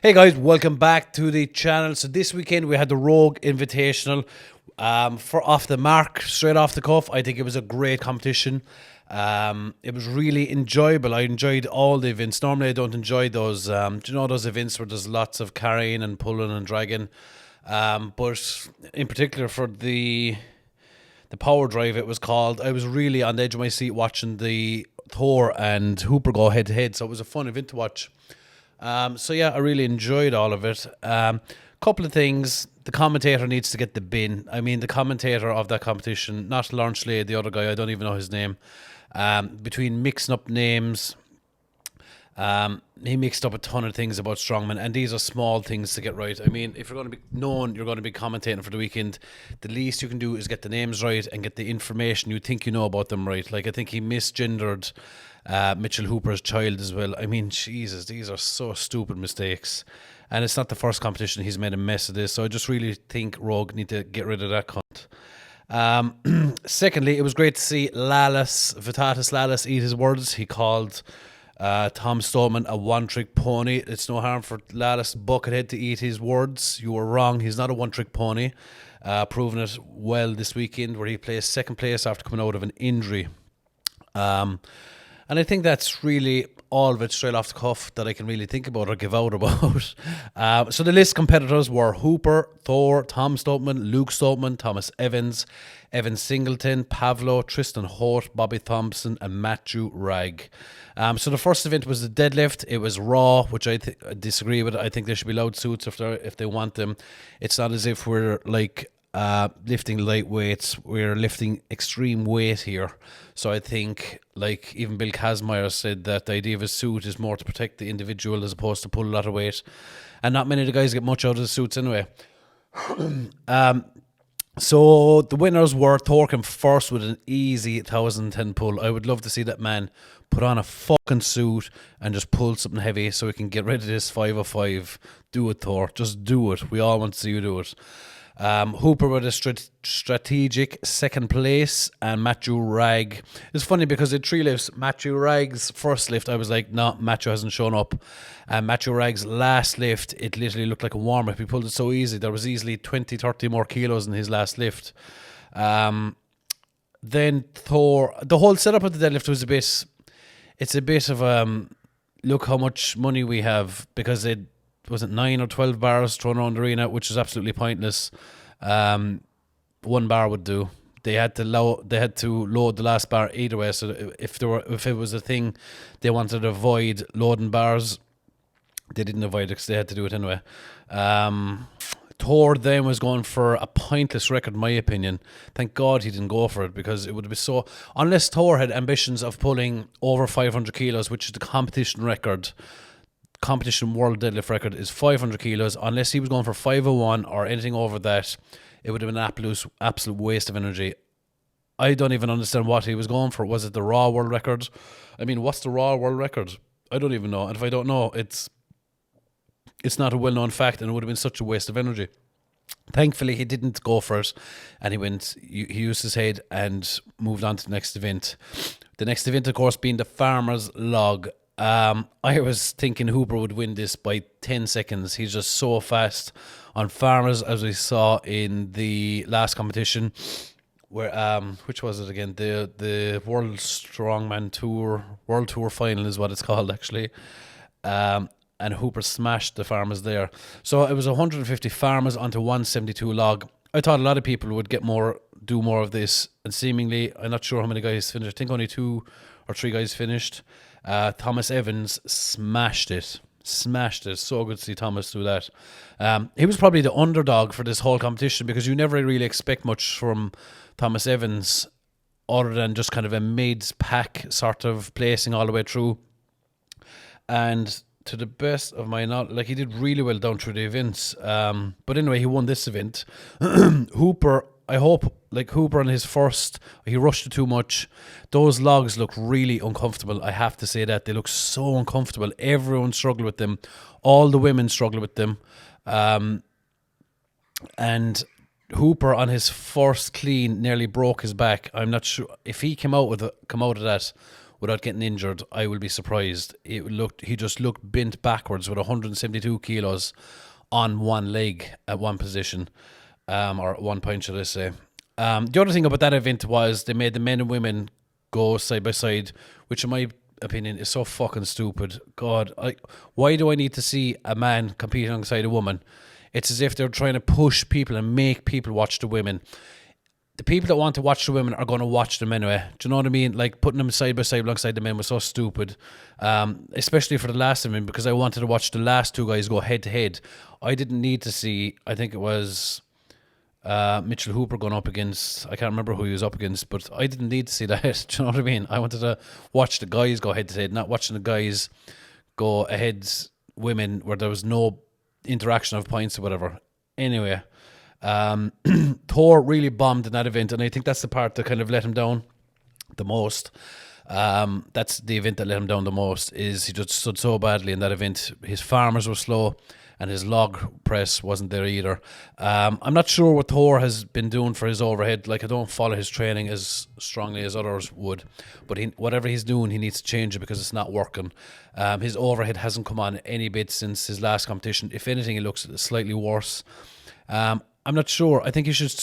Hey guys, welcome back to the channel. So this weekend we had the Rogue Invitational. For off the mark, straight off the cuff, I think it was a great competition. It was really enjoyable. I enjoyed all the events. Normally I don't enjoy those. Do you know those events where there's lots of carrying and pulling and dragging? But in particular for the power drive, it was called. I was really on the edge of my seat watching the Thor and Hooper go head to head. So it was a fun event to watch. So yeah, I really enjoyed all of it. Couple of things. The commentator needs to get the bin. I mean, the commentator of that competition, not Lawrence Slade, the other guy, I don't even know his name. Between mixing up names, he mixed up a ton of things about strongmen, and these are small things to get right. I mean, if you're going to be known, you're going to be commentating for the weekend, the least you can do is get the names right and get the information you think you know about them right. Like, I think he misgendered Mitchell Hooper's child as well. I mean, Jesus, these are so stupid mistakes. And it's not the first competition he's made a mess of this, so I just really think Rogue need to get rid of that cunt. Secondly, it was great to see Vitatis Lallis eat his words. He called Tom Stoneman a one-trick pony. It's no harm for Lallis Buckethead to eat his words. You were wrong. He's not a one-trick pony. Proving it well this weekend, where he placed second place after coming out of an injury. And I think that's really all of it straight off the cuff that I can really think about or give out about. So the list competitors were Hooper, Thor, Tom Stoneman, Luke Stoneman, Thomas Evans, Evan Singleton, Pavlo, Tristan Holt, Bobby Thompson, and Matthew Ragg. So the first event was the deadlift. It was raw, which I disagree with. I think there should be loud suits if they want them. It's not as if we're like lifting light weights. We're lifting extreme weight here. So I think, like, even Bill Kazmaier said that the idea of a suit is more to protect the individual as opposed to pull a lot of weight. And not many of the guys get much out of the suits anyway. So the winners were Thor came first with an easy 1,010 pull. I would love to see that man put on a fucking suit and just pull something heavy so we can get rid of this 505. Do it, Thor. Just do it. We all want to see you do it. Hooper with a strategic second place, and Matthew Ragg. It's funny because in three lifts, Matthew Ragg's first lift, I was like, no, Matthew hasn't shown up. And Matthew Ragg's last lift, it literally looked like a warm-up. He pulled it so easy. There was easily 20, 30 more kilos in his last lift. Then Thor, the whole setup of the deadlift was it's a bit of, look how much money we have, because it wasn't 9 or 12 bars thrown around the arena, which is absolutely pointless. 1 bar would do. They had to load the last bar either way. So if it was a thing they wanted to avoid loading bars, they didn't avoid it because they had to do it anyway. Thor then was going for a pointless record, in my opinion. Thank God he didn't go for it, because it would be so. Unless Thor had ambitions of pulling over 500 kilos, which is the competition world deadlift record is 500 kilos. Unless he was going for 501 or anything over that, it would have been an absolute waste of energy. I don't even understand what he was going for. Was it the raw world record? I mean, what's the raw world record? I don't even know. And if I don't know, it's not a well-known fact, and it would have been such a waste of energy. Thankfully, he didn't go for it, and he used his head and moved on to the next event. The next event, of course, being the farmer's log. I was thinking Hooper would win this by 10 seconds. He's just so fast on farmers, as we saw in the last competition, where which was it again? The World Strongman Tour, World Tour Final is what it's called, actually. And Hooper smashed the farmers there. So it was 150 farmers onto 172 log. I thought a lot of people would do more of this, and seemingly, I'm not sure how many guys finished. I think only 2 or 3 guys finished. Thomas Evans smashed it. So good to see Thomas do that. He was probably the underdog for this whole competition, because you never really expect much from Thomas Evans other than just kind of a mid-pack sort of placing all the way through. And to the best of my knowledge, like, he did really well down through the events. But anyway, he won this event. Hooper, I hope, like Hooper on his first, he rushed it too much. Those logs look really uncomfortable. I have to say that. They look so uncomfortable. Everyone struggled with them. All the women struggled with them. And Hooper on his first clean nearly broke his back. I'm not sure if he came out of that without getting injured, I will be surprised. He just looked bent backwards with 172 kilos on one leg at one position, or at one point, should I say. The other thing about that event was they made the men and women go side by side, which in my opinion is so fucking stupid. God, why do I need to see a man competing alongside a woman? It's as if they're trying to push people and make people watch the women. The people that want to watch the women are going to watch them anyway. Do you know what I mean? Like, putting them side by side alongside the men was so stupid. Especially for the last event, because I wanted to watch the last two guys go head to head. I didn't need to see, I think it was Mitchell Hooper going up against, I can't remember who he was up against, but I didn't need to see that. Do you know what I mean? I wanted to watch the guys go head to head, not watching the guys go ahead women where there was no interaction of points or whatever. Anyway, Thor really bombed in that event, and I think that's the part that kind of let him down the most. That's the event that let him down the most, is he just stood so badly in that event. His farmers were slow, and his log press wasn't there either. I'm not sure what Thor has been doing for his overhead. Like, I don't follow his training as strongly as others would, but whatever he's doing, he needs to change it because it's not working. His overhead hasn't come on any bit since his last competition. If anything, it looks slightly worse. I'm not sure. I think he should,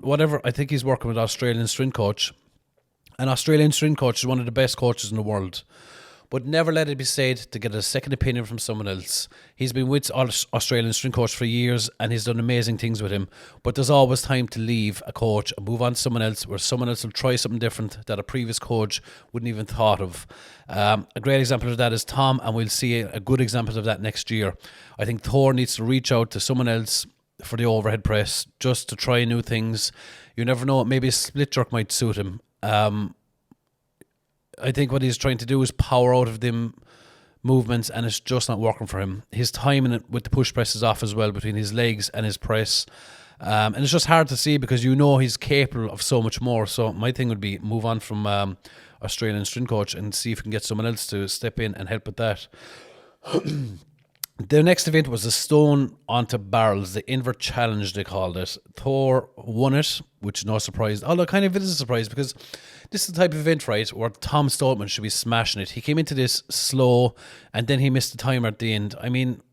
I think he's working with an Australian strength coach. An Australian strength coach is one of the best coaches in the world. But never let it be said to get a second opinion from someone else. He's been with Australian strength coach for years, and he's done amazing things with him. But there's always time to leave a coach and move on to someone else, where someone else will try something different that a previous coach wouldn't even thought of. A great example of that is Tom, and we'll see a good example of that next year. I think Thor needs to reach out to someone else for the overhead press, just to try new things. You never know, maybe a split jerk might suit him. I think what he's trying to do is power out of them movements, and it's just not working for him. His timing with the push press is off as well, between his legs and his press. And it's just hard to see, because you know he's capable of so much more. So my thing would be move on from Australian strength coach and see if we can get someone else to step in and help with that. The next event was the stone onto barrels, the Inver challenge they called it. Thor won it, which is no surprise. Although kind of it is a surprise, because this is the type of event, right, where Tom Stoltman should be smashing it. He came into this slow, and then he missed the timer at the end. I mean,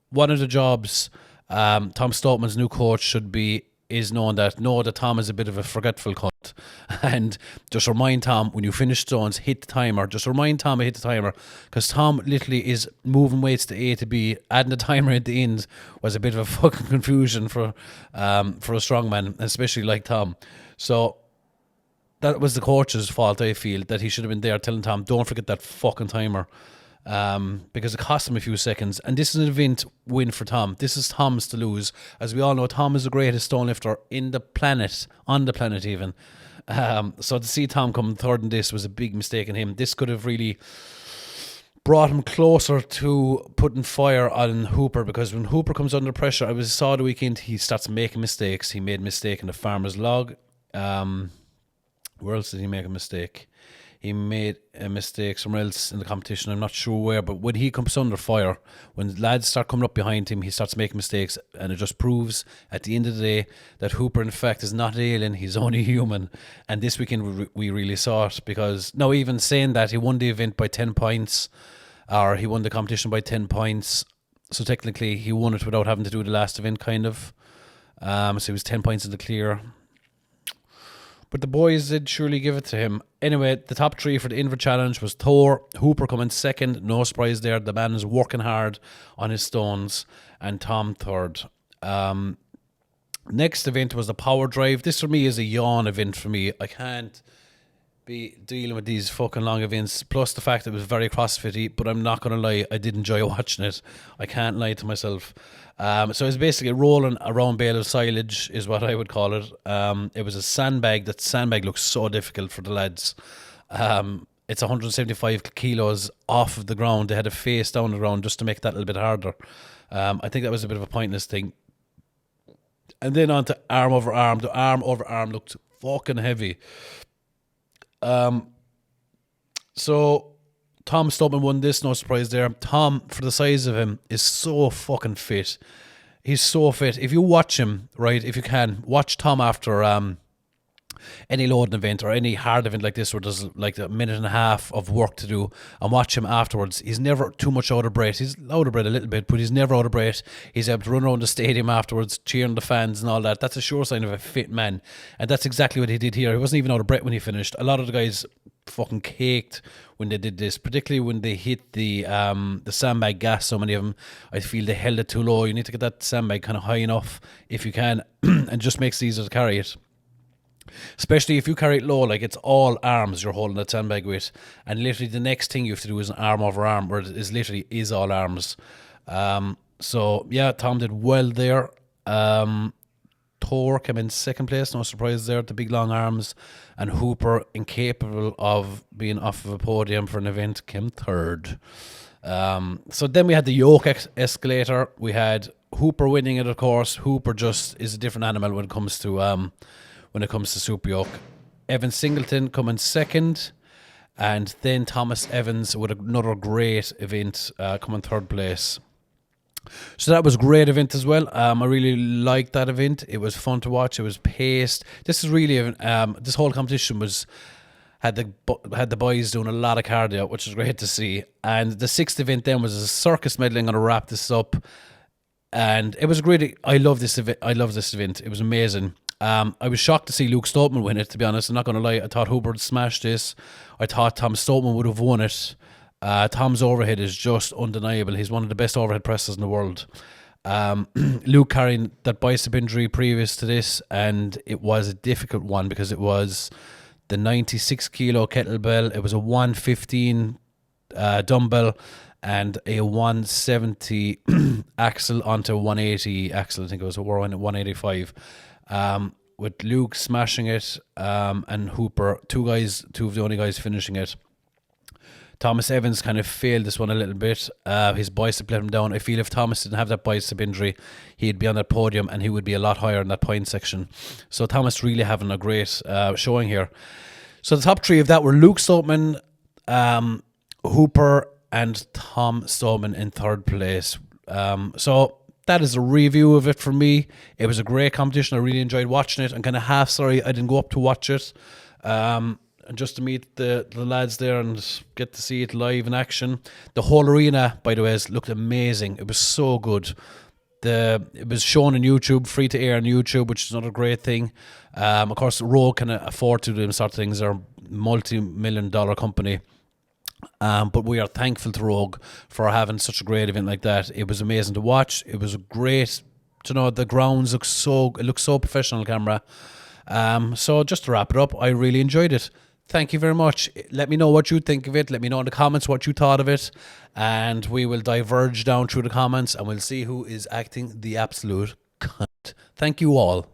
one of the jobs Tom Stoltman's new coach should be is knowing that Tom is a bit of a forgetful cunt, and just remind Tom, when you finish stones, hit the timer. Just remind Tom to hit the timer, because Tom literally is moving weights to A to B. Adding the timer at the end was a bit of a fucking confusion for a strong man, especially like Tom. So that was the coach's fault, I feel, that he should have been there telling Tom, don't forget that fucking timer. Because it cost him a few seconds, and this is an event win for Tom. This is Tom's to lose. As we all know, Tom is the greatest stone lifter on the planet even. So to see Tom come third in this was a big mistake in him. This could have really brought him closer to putting fire on Hooper, because when Hooper comes under pressure, I saw the weekend, he starts making mistakes. He made a mistake in the farmer's log. Where else did he make a mistake? He made a mistake somewhere else in the competition. I'm not sure where, but when he comes under fire, when lads start coming up behind him, he starts making mistakes, and it just proves at the end of the day that Hooper, in fact, is not an alien. He's only human. And this weekend we really saw it, because now, even saying that, he won the event by 10 points, or he won the competition by 10 points. So technically, he won it without having to do the last event, kind of. So he was 10 points in the clear. But the boys did surely give it to him. Anyway, the top three for the Inver challenge was Thor, Hooper coming second, no surprise there. The man is working hard on his stones, and Tom third. Next event was the power drive. This for me is a yawn event for me. I can't be dealing with these fucking long events, plus the fact that it was very CrossFit-y, but I'm not going to lie, I did enjoy watching it. I can't lie to myself. So it's basically rolling around bale of silage is what I would call it. It was a sandbag. That sandbag looks so difficult for the lads. It's 175 kilos off of the ground. They had to face down the ground just to make that a little bit harder. I think that was a bit of a pointless thing. And then on to arm over arm. The arm over arm looked fucking heavy. So Tom Stubman won this, no surprise there. Tom, for the size of him, is so fucking fit. He's so fit. If you watch him, right, if you can, watch Tom after any loading event or any hard event like this where there's like a minute and a half of work to do, and watch him afterwards. He's never too much out of breath. He's out of breath a little bit, but he's never out of breath. He's able to run around the stadium afterwards, cheering the fans and all that. That's a sure sign of a fit man. And that's exactly what he did here. He wasn't even out of breath when he finished. A lot of the guys fucking caked when they did this, particularly when they hit the sandbag gas. So many of them, I feel they held it too low. You need to get that sandbag kind of high enough if you can, and just makes it easier to carry it. Especially if you carry it low, like it's all arms you're holding that sandbag with, and literally the next thing you have to do is an arm over arm, where it is literally is all arms. So yeah, Tom did well there. Thor came in second place, no surprise there, the big long arms, and Hooper, incapable of being off of a podium for an event, came third. So then we had the Yoke escalator. We had Hooper winning it, of course. Hooper just is a different animal when it comes to Super Yoke. Evan Singleton coming second, and then Thomas Evans with another great event coming third place. So that was a great event as well. I really liked that event. It was fun to watch. It was paced. This is really this whole competition had the boys doing a lot of cardio, which is great to see. And the sixth event then was a Circus medley. I'm going to wrap this up, and it was great. I love this event. It was amazing. I was shocked to see Luke Stoltman win it, to be honest. I'm not going to lie. I thought Hooper would smash this. I thought Tom Stoltman would have won it. Tom's overhead is just undeniable. He's one of the best overhead pressers in the world. Luke carrying that bicep injury previous to this, and it was a difficult one because it was the 96 kilo kettlebell. It was a 115 dumbbell and a 170 axle onto 180 axle. I think it was a 185. With Luke smashing it, and Hooper, two of the only guys finishing it. Thomas Evans kind of failed this one a little bit. His bicep let him down. I feel if Thomas didn't have that bicep injury, he'd be on that podium and he would be a lot higher in that point section. So Thomas really having a great showing here. So the top three of that were Luke Stoltman, Hooper, and Tom Stoltman in third place. So that is a review of it for me. It was a great competition. I really enjoyed watching it. I'm kind of half sorry I didn't go up to watch it. And just to meet the lads there and get to see it live in action. The whole arena, by the way, looked amazing. It was so good. It was shown on YouTube, free to air on YouTube, which is another great thing. Of course, Rogue can afford to do them sort of things. They're a multi-million-dollar company. But we are thankful to Rogue for having such a great event like that. It was amazing to watch. It was great. The grounds look so professional on camera. So just to wrap it up, I really enjoyed it. Thank you very much. Let me know what you think of it. Let me know in the comments what you thought of it. And we will diverge down through the comments and we'll see who is acting the absolute cunt. Thank you all.